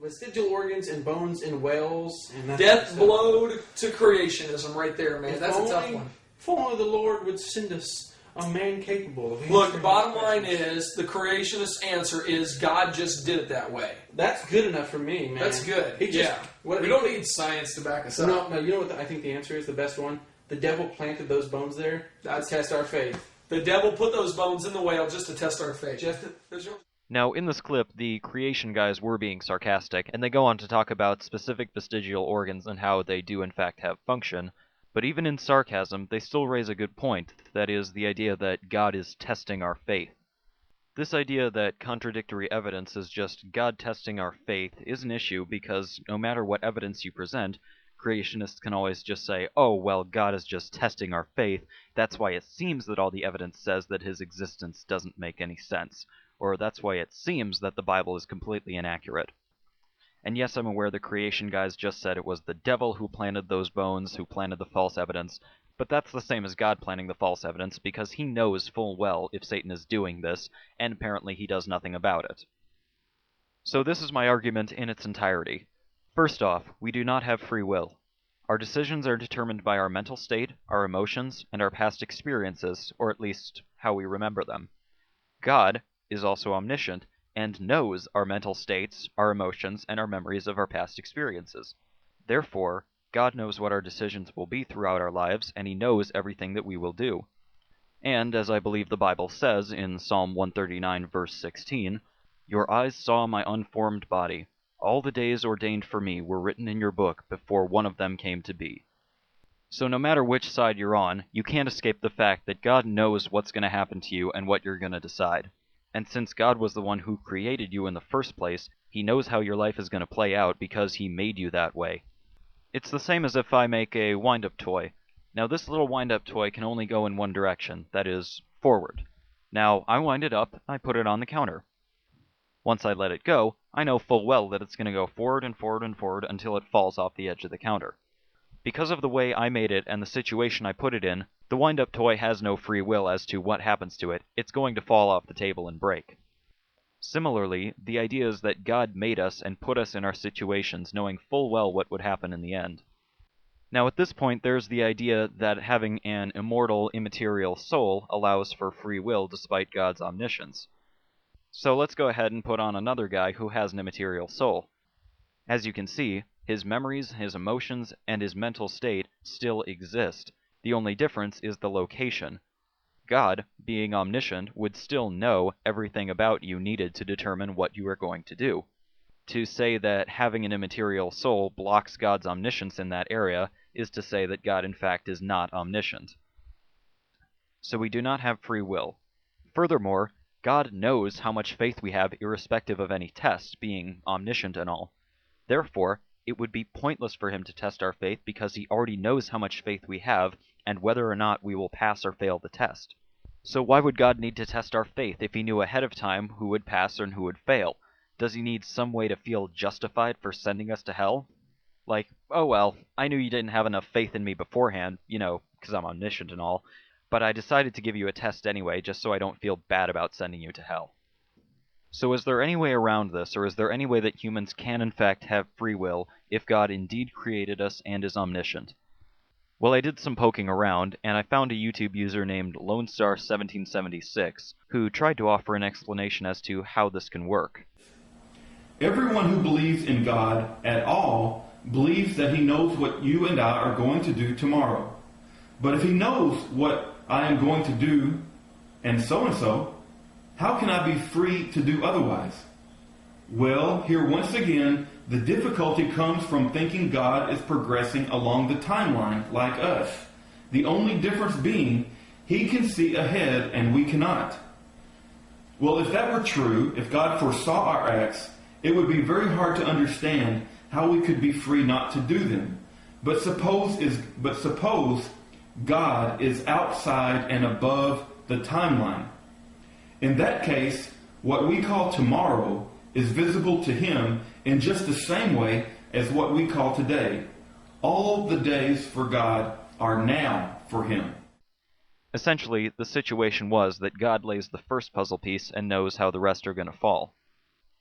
vestigial organs and bones in whales. And that Death blowed to creationism right there, man. That's a tough one. If only the Lord would send us a man capable of... Look, the bottom line is, the creationist answer is God just did it that way. That's good enough for me, man. That's good. We don't need science to back us up. No, you know what I think the answer is, the best one? The devil planted those bones there to test our faith. The devil put those bones in the whale just to test our faith. Now, in this clip, the creation guys were being sarcastic, and they go on to talk about specific vestigial organs and how they do in fact have function. But even in sarcasm, they still raise a good point, that is, the idea that God is testing our faith. This idea that contradictory evidence is just God testing our faith is an issue because no matter what evidence you present, creationists can always just say, oh, well, God is just testing our faith, that's why it seems that all the evidence says that his existence doesn't make any sense, or that's why it seems that the Bible is completely inaccurate. And yes, I'm aware the creation guys just said it was the devil who planted those bones, who planted the false evidence, but that's the same as God planting the false evidence, because he knows full well if Satan is doing this, and apparently he does nothing about it. So this is my argument in its entirety. First off, we do not have free will. Our decisions are determined by our mental state, our emotions, and our past experiences, or at least how we remember them. God is also omniscient, and knows our mental states, our emotions, and our memories of our past experiences. Therefore, God knows what our decisions will be throughout our lives, and he knows everything that we will do. And, as I believe the Bible says in Psalm 139, verse 16, "Your eyes saw my unformed body. All the days ordained for me were written in your book before one of them came to be." So no matter which side you're on, you can't escape the fact that God knows what's going to happen to you and what you're going to decide. And since God was the one who created you in the first place, he knows how your life is going to play out because he made you that way. It's the same as if I make a wind-up toy. Now this little wind-up toy can only go in one direction, that is, forward. Now, I wind it up, I put it on the counter. Once I let it go, I know full well that it's going to go forward and forward and forward until it falls off the edge of the counter. Because of the way I made it and the situation I put it in, the wind-up toy has no free will as to what happens to it. It's going to fall off the table and break. Similarly, the idea is that God made us and put us in our situations knowing full well what would happen in the end. Now at this point there's the idea that having an immortal, immaterial soul allows for free will despite God's omniscience. So let's go ahead and put on another guy who has an immaterial soul. As you can see, his memories, his emotions, and his mental state still exist. The only difference is the location. God, being omniscient, would still know everything about you needed to determine what you are going to do. To say that having an immaterial soul blocks God's omniscience in that area is to say that God in fact is not omniscient. So we do not have free will. Furthermore, God knows how much faith we have irrespective of any test, being omniscient and all. Therefore, it would be pointless for him to test our faith because he already knows how much faith we have and whether or not we will pass or fail the test. So why would God need to test our faith if he knew ahead of time who would pass and who would fail? Does he need some way to feel justified for sending us to hell? Like, oh well, I knew you didn't have enough faith in me beforehand, you know, because I'm omniscient and all, but I decided to give you a test anyway just so I don't feel bad about sending you to hell. So is there any way around this, or is there any way that humans can in fact have free will if God indeed created us and is omniscient? Well, I did some poking around, and I found a YouTube user named LoneStar1776 who tried to offer an explanation as to how this can work. Everyone who believes in God at all believes that he knows what you and I are going to do tomorrow. But if he knows what I am going to do and so, how can I be free to do otherwise? Well, here once again, the difficulty comes from thinking God is progressing along the timeline like us. The only difference being, he can see ahead and we cannot. Well, if that were true, if God foresaw our acts, it would be very hard to understand how we could be free not to do them. But suppose God is outside and above the timeline. In that case, what we call tomorrow is visible to him in just the same way as what we call today. All the days for God are now for him. Essentially, the situation was that God lays the first puzzle piece and knows how the rest are going to fall.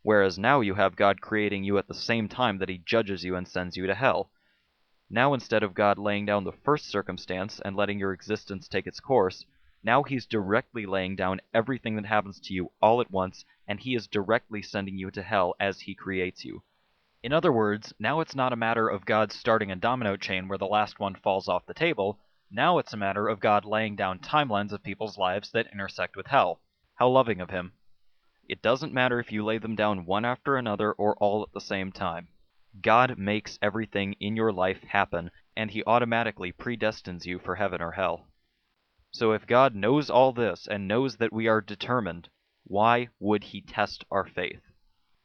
whereas now you have God creating you at the same time that he judges you and sends you to hell. Now instead of God laying down the first circumstance and letting your existence take its course, now he's directly laying down everything that happens to you all at once, and he is directly sending you to hell as he creates you. In other words, now it's not a matter of God starting a domino chain where the last one falls off the table. Now it's a matter of God laying down timelines of people's lives that intersect with hell. How loving of him. It doesn't matter if you lay them down one after another or all at the same time. God makes everything in your life happen, and he automatically predestines you for heaven or hell. So if God knows all this and knows that we are determined, why would he test our faith?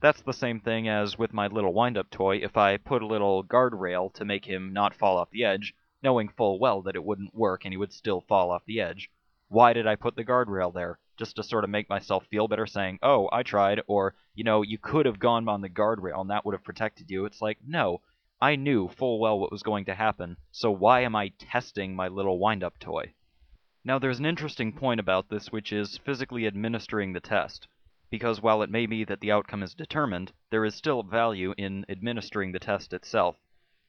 That's the same thing as with my little wind-up toy. If I put a little guardrail to make him not fall off the edge, knowing full well that it wouldn't work and he would still fall off the edge, why did I put the guardrail there? Just to sort of make myself feel better saying, oh, I tried, or, you could have gone on the guardrail and that would have protected you. It's like, no, I knew full well what was going to happen, so why am I testing my little wind-up toy? Now there's an interesting point about this, which is physically administering the test. Because while it may be that the outcome is determined, there is still value in administering the test itself.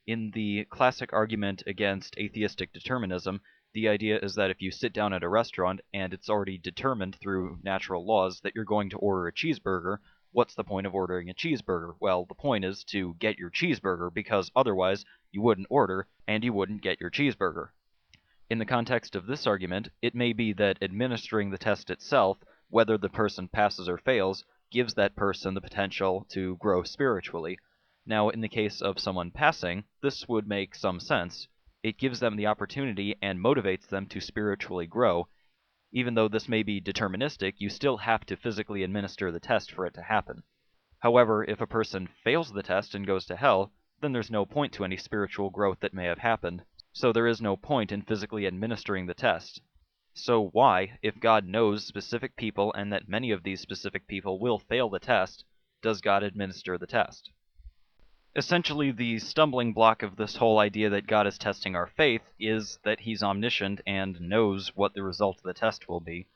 In the classic argument against atheistic determinism, the idea is that if you sit down at a restaurant and it's already determined through natural laws that you're going to order a cheeseburger, what's the point of ordering a cheeseburger? Well, the point is to get your cheeseburger, because otherwise you wouldn't order and you wouldn't get your cheeseburger. In the context of this argument, it may be that administering the test itself, whether the person passes or fails, gives that person the potential to grow spiritually. Now, in the case of someone passing, this would make some sense. It gives them the opportunity and motivates them to spiritually grow. Even though this may be deterministic, you still have to physically administer the test for it to happen. However, if a person fails the test and goes to hell, then there's no point to any spiritual growth that may have happened. So there is no point in physically administering the test. So why, if God knows specific people and that many of these specific people will fail the test, does God administer the test? Essentially, the stumbling block of this whole idea that God is testing our faith is that he's omniscient and knows what the result of the test will be.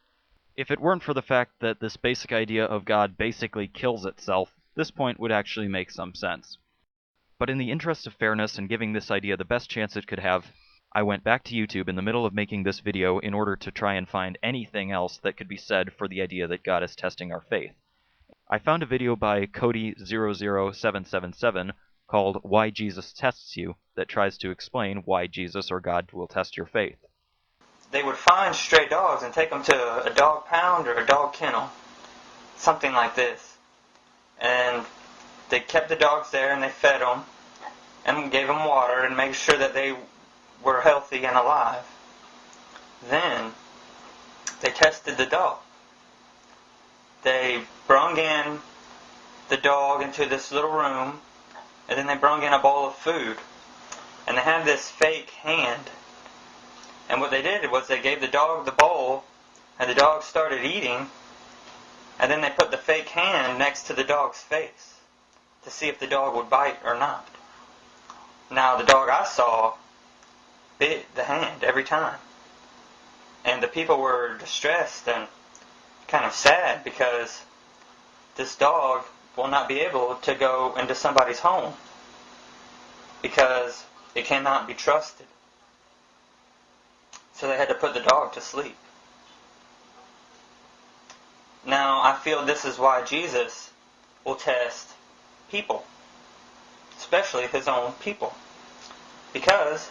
If it weren't for the fact that this basic idea of God basically kills itself, this point would actually make some sense. But in the interest of fairness and giving this idea the best chance it could have, I went back to YouTube in the middle of making this video in order to try and find anything else that could be said for the idea that God is testing our faith. I found a video by Cody00777 called Why Jesus Tests You that tries to explain why Jesus or God will test your faith. They would find stray dogs and take them to a dog pound or a dog kennel, something like this. And they kept the dogs there and they fed them and gave them water and made sure that they were healthy and alive. Then they tested the dog. They brung in the dog into this little room, and then they brung in a bowl of food. And they had this fake hand. And what they did was they gave the dog the bowl, and the dog started eating, and then they put the fake hand next to the dog's face to see if the dog would bite or not. Now, the dog I saw bit the hand every time. And the people were distressed and kind of sad because this dog will not be able to go into somebody's home because it cannot be trusted. So they had to put the dog to sleep. Now, I feel this is why Jesus will test people, especially his own people. Because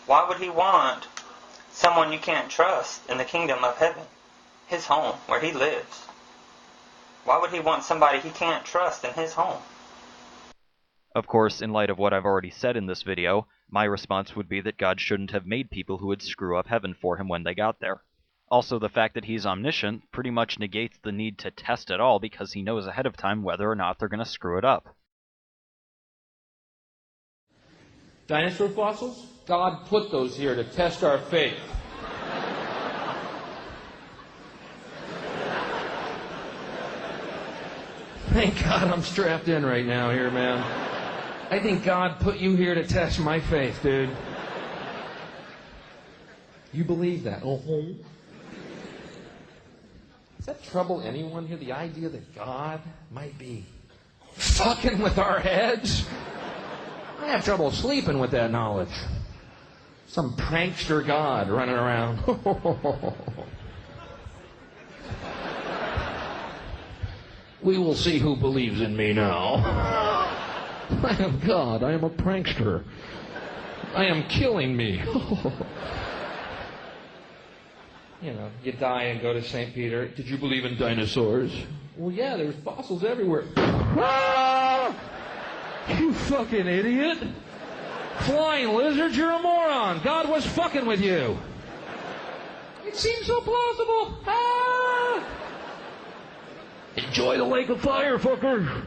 why would he want someone you can't trust in the kingdom of heaven, his home, where he lives? Why would he want somebody he can't trust in his home? Of course, in light of what I've already said in this video, my response would be that God shouldn't have made people who would screw up heaven for him when they got there. Also, the fact that he's omniscient pretty much negates the need to test at all because he knows ahead of time whether or not they're going to screw it up. Dinosaur fossils? God put those here to test our faith. Thank God I'm strapped in right now here, man. I think God put you here to test my faith, dude. You believe that? Uh-huh. Does that trouble anyone here? The idea that God might be fucking with our heads? I have trouble sleeping with that knowledge. Some prankster god running around. We will see who believes in me now. I am God. I am a prankster. I am killing me. You know, you die and go to St. Peter. Did you believe in dinosaurs? Well, yeah, there's fossils everywhere. Ah! You fucking idiot. Flying lizards, you're a moron. God was fucking with you. It seems so plausible. Ah! Enjoy the lake of fire, fucker.